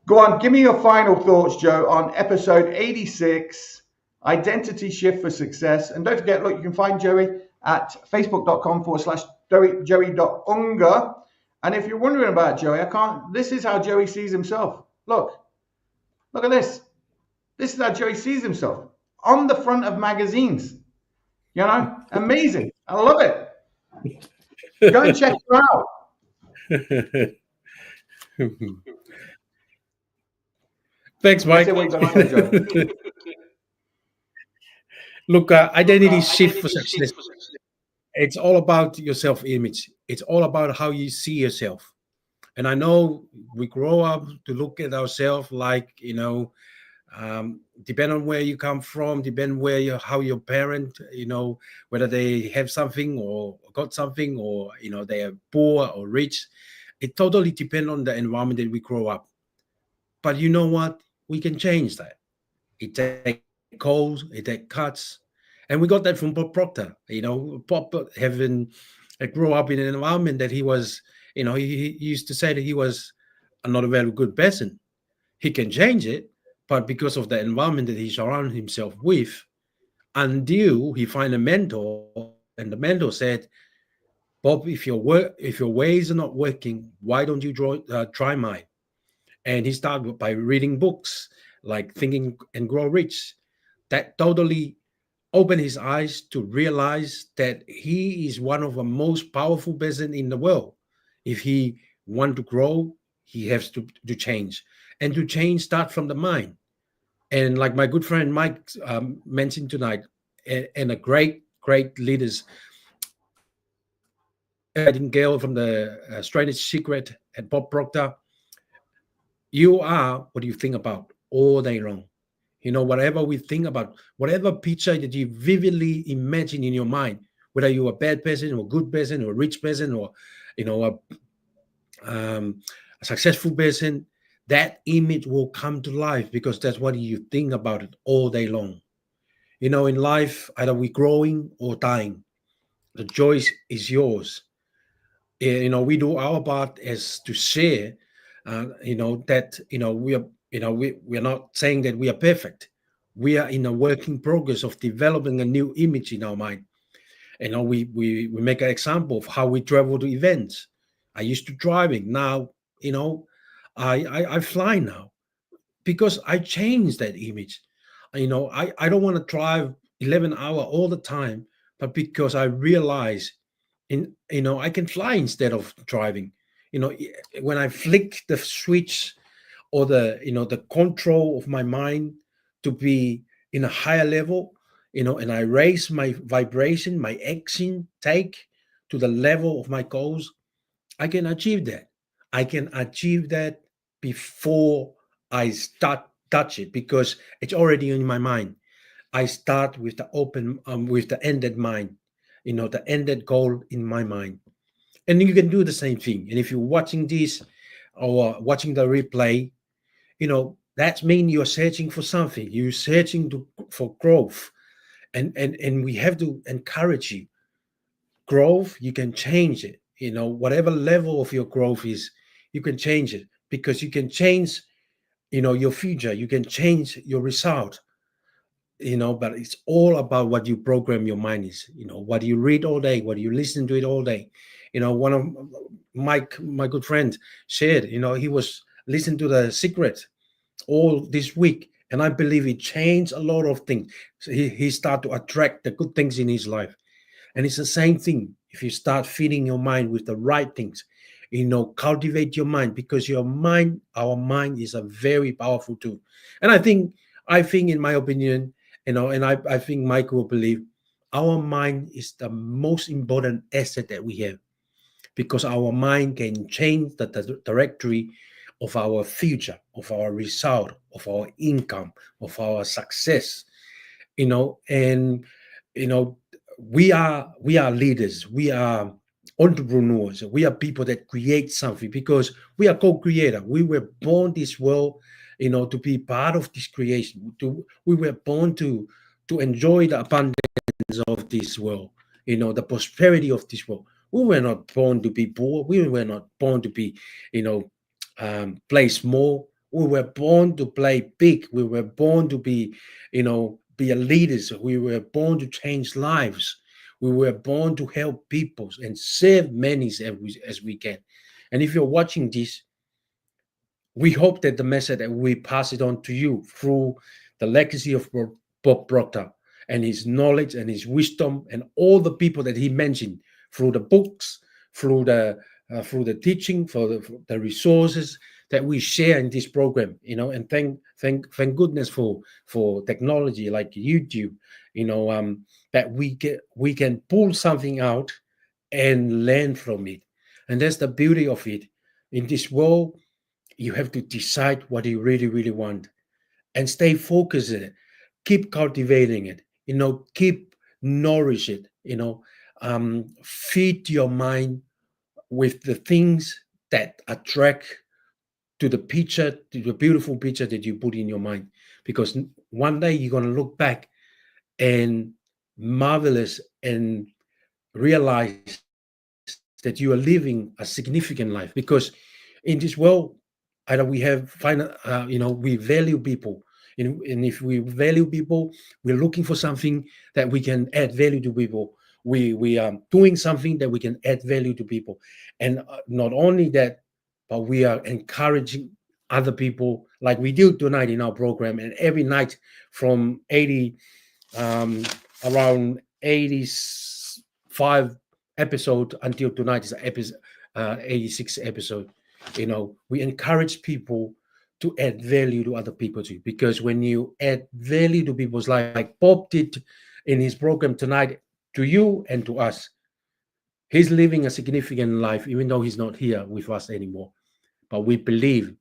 Go on, give me your final thoughts, Joe, on episode 86, Identity Shift for Success. And don't forget, look, you can find Joey at facebook.com/joey.unger. And if you're wondering about Joey, this is how Joey sees himself. Look at this. This is how Joey sees himself on the front of magazines. Amazing. I love it. Go and check her out. Thanks, Mike. Look, identity shift for success. It's all about your self-image. It's all about how you see yourself. And I know we grow up to look at ourselves like, depend on where you come from, depend how your parent, whether they have something or got something, or they are poor or rich. It totally depends on the environment that we grow up. But you know what? We can change that. It takes colds, it takes cuts, and we got that from Bob Proctor. Bob grew up in an environment that he was, he used to say that he was not a very good person. He can change it, but because of the environment that he surrounded himself with, until he find a mentor And the mentor said, Bob, if your ways are not working, why don't you try mine? And he started by reading books like Think and Grow Rich. That totally opened his eyes to realize that he is one of the most powerful person in the world. If he want to grow, he has to change. And to change start from the mind. And like my good friend Mike mentioned tonight, and a great leaders, Nightingale from the Strategy Secret and Bob Proctor, you are what you think about all day long. Whatever we think about, whatever picture that you vividly imagine in your mind, whether you're a bad person or a good person or a rich person or, a successful person, that image will come to life because that's what you think about it all day long. In life, either we're growing or dying. The choice is yours. We do our part as to share, that, we're not saying that we are perfect. We are in a working progress of developing a new image in our mind. We make an example of how we travel to events. I used to driving. Now, I fly now because I changed that image. I don't want to drive 11 hour all the time, but because I realize I can fly instead of driving. When I flick the switch or the control of my mind to be in a higher level, and I raise my vibration, my action take to the level of my goals, I can achieve that. I can achieve that before I start touch it because it's already in my mind. I start with the with the ended mind, the ended goal in my mind. And you can do the same thing. And if you're watching this or watching the replay, that means you're searching for something. You're searching for growth. And we have to encourage you. Growth, you can change it. Whatever level of your growth is, you can change it because you can change, your future. You can change your result. But it's all about what you program your mind is, what you read all day, what you listen to it all day. One of my good friends shared, he was listening to The Secret all this week, and I believe it changed a lot of things. So he started to attract the good things in his life. And it's the same thing. If you start feeding your mind with the right things, cultivate your mind, because our mind is a very powerful tool. And I think in my opinion, and I think Mike will believe, our mind is the most important asset that we have, because our mind can change the trajectory of our future, of our result, of our income, of our success. And we are leaders, we are entrepreneurs, we are people that create something because we are co-creator. We were born this world, to be part of this creation. We were born to enjoy the abundance of this world, the prosperity of this world. We were not born to be poor. We were not born to be, play small. We were born to play big. We were born to be, be a leaders. We were born to change lives. We were born to help people and save many as we can. And if you're watching this, we hope that the message that we pass it on to you through the legacy of Bob Proctor and his knowledge and his wisdom and all the people that he mentioned through the books, through the teaching, for the resources that we share in this program, and thank goodness for technology like YouTube, that we can pull something out and learn from it. And that's the beauty of it. In this world, you have to decide what you really, really want and stay focused in it. Keep cultivating it, keep nourish it, feed your mind with the things that attract to the picture, to the beautiful picture that you put in your mind. Because one day you're going to look back and marvelous and realize that you are living a significant life. Because in this world, either we we value people, and if we value people, we're looking for something that we can add value to people. we are doing something that we can add value to people. And not only that, but we are encouraging other people like we do tonight in our program. And every night from around 85 episode until tonight is episode 86 episode. We encourage people to add value to other people too, because when you add value to people's life, like Bob did in his program tonight, to you and to us, he's living a significant life, even though he's not here with us anymore. But we believe,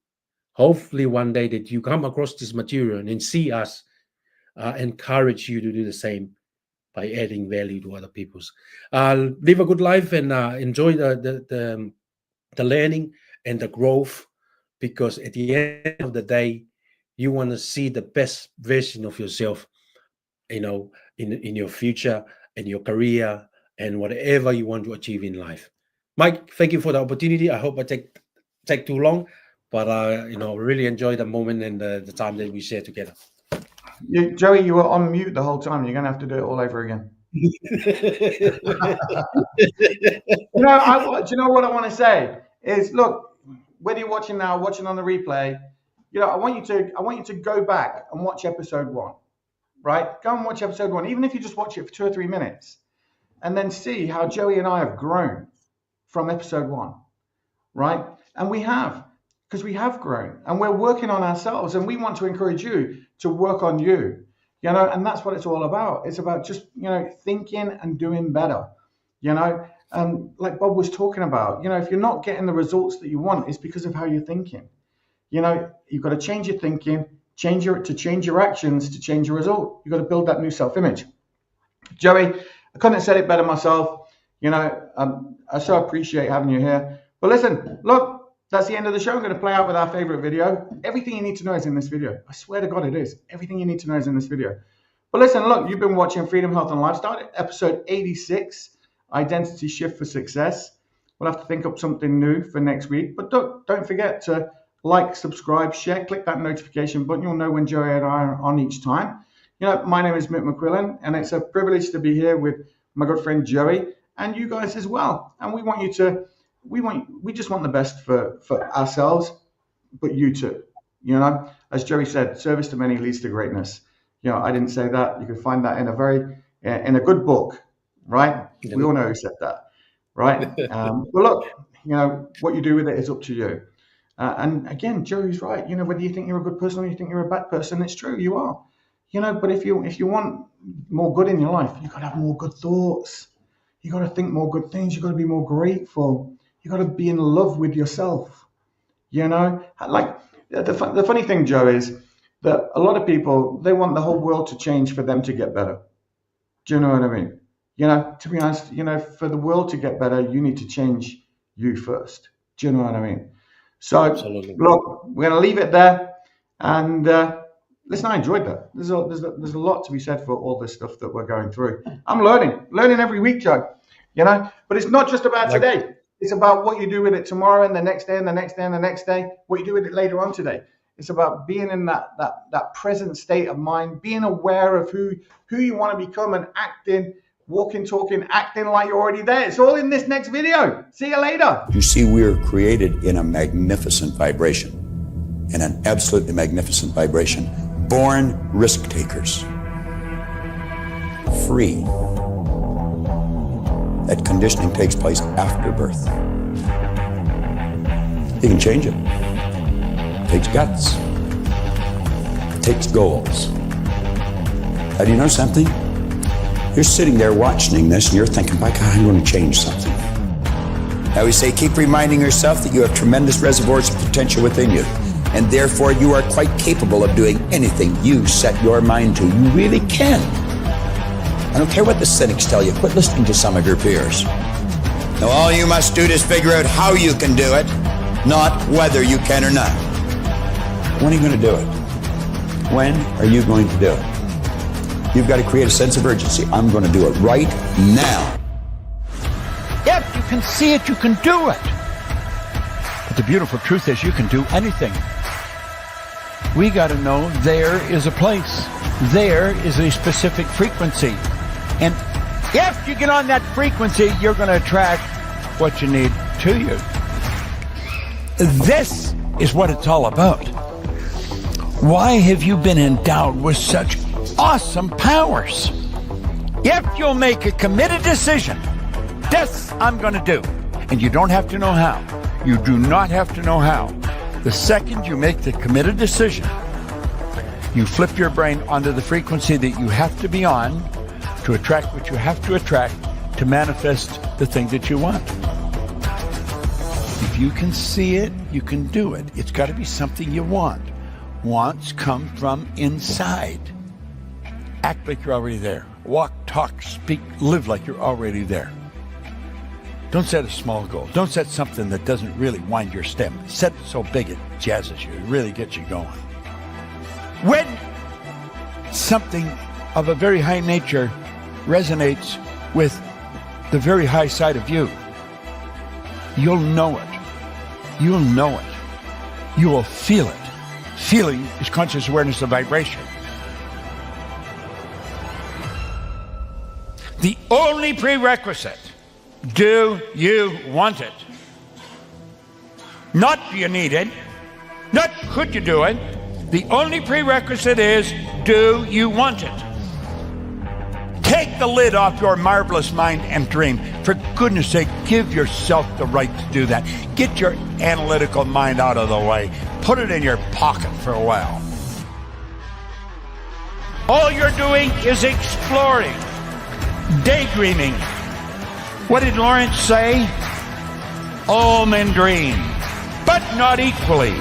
hopefully one day, that you come across this material and see us encourage you to do the same by adding value to other people's. Live a good life and enjoy the learning and the growth, because at the end of the day, you want to see the best version of yourself, in your future and your career and whatever you want to achieve in life. Mike, thank you for the opportunity. I hope I take too long, but really enjoy the moment and the time that we share together. Joey, you were on mute the whole time. You're going to have to do it all over again. Do you know what I want to say is, look, whether you're watching now, watching on the replay, I want you to go back and watch episode 1, right? Go and watch episode 1, even if you just watch it for 2 or 3 minutes, and then see how Joey and I have grown from episode 1, right? And we have, because we have grown and we're working on ourselves, and we want to encourage you to work on you, and that's what it's all about. It's about just, thinking and doing better, like Bob was talking about, if you're not getting the results that you want, it's because of how you're thinking. You've got to change your thinking, change your actions to change your result. You've got to build that new self-image. Joey, I couldn't have said it better myself. I so appreciate having you here. But listen, look, that's the end of the show. I'm going to play out with our favorite video. Everything you need to know is in this video. I swear to God it is. Everything you need to know is in this video. But listen, look, you've been watching Freedom, Health and Lifestyle, episode 86, Identity Shift for Success. We'll have to think up something new for next week. But don't forget to like, subscribe, share, click that notification button. You'll know when Joey and I are on each time. My name is Mick McQuillan, and it's a privilege to be here with my good friend Joey and you guys as well. And we just want the best for ourselves, but you too. As Joey said, service to many leads to greatness. I didn't say that. You can find that in a good book, right? We all know who said that, right? But look, what you do with it is up to you. And again, Joey's right. Whether you think you're a good person or you think you're a bad person, it's true, you are. But if you want more good in your life, you've got to have more good thoughts. You got to think more good things. You got to be more grateful. You got to be in love with yourself. Like the funny thing, Joe, is that a lot of people, they want the whole world to change for them to get better. Do you know what I mean? To be honest, for the world to get better, you need to change you first. Do you know what I mean? So, absolutely. Look, we're going to leave it there. And listen, I enjoyed that. There's a lot to be said for all this stuff that we're going through. I'm learning every week, Joe. But it's not just about today. It's about what you do with it tomorrow and the next day and the next day and the next day. What you do with it later on today. It's about being in that present state of mind, being aware of who you want to become, and acting, walking, talking, acting like you're already there. It's all in this next video. See you later. You see, we are created in a magnificent vibration, in an absolutely magnificent vibration. Born risk takers. Free. That conditioning takes place after birth. You can change it. It takes guts. It takes goals. And you know something? You're sitting there watching this and you're thinking, by God, I'm going to change something. I always say, keep reminding yourself that you have tremendous reservoirs of potential within you, and therefore you are quite capable of doing anything you set your mind to. You really can. I don't care what the cynics tell you. Quit listening to some of your peers. Now all you must do is figure out how you can do it, not whether you can or not. When are you going to do it? When are you going to do it? You've got to create a sense of urgency. I'm going to do it right now. Yep, you can see it, you can do it. But the beautiful truth is you can do anything. We got to know there is a place. There is a specific frequency. And If you get on that frequency, you're going to attract what you need to you. This is what it's all about. Why have you been endowed with such awesome powers? If you'll make a committed decision, this I'm going to do. And you don't have to know how. You do not have to know how. The second you make the committed decision, you flip your brain onto the frequency that you have to be on to attract what you have to attract to manifest the thing that you want. If you can see it, you can do it. It's got to be something you want. Wants come from inside. Act like you're already there. Walk, talk, speak, live like you're already there. Don't set a small goal. Don't set something that doesn't really wind your stem. Set it so big it jazzes you. It really gets you going. When something of a very high nature resonates with the very high side of you, you'll know it. You'll know it. You will feel it. Feeling is conscious awareness of vibration. The only prerequisite, do you want it? Not do you need it, not could you do it. The only prerequisite is, do you want it? Take the lid off your marvelous mind and dream. For goodness sake, give yourself the right to do that. Get your analytical mind out of the way. Put it in your pocket for a while. All you're doing is exploring, daydreaming. What did Lawrence say? All men dream, but not equally.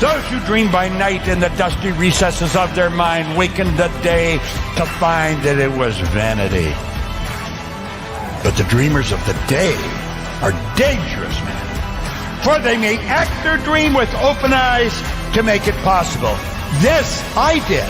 Those who dream by night in the dusty recesses of their mind waken the day to find that it was vanity. But the dreamers of the day are dangerous men, for they may act their dream with open eyes to make it possible. This I did.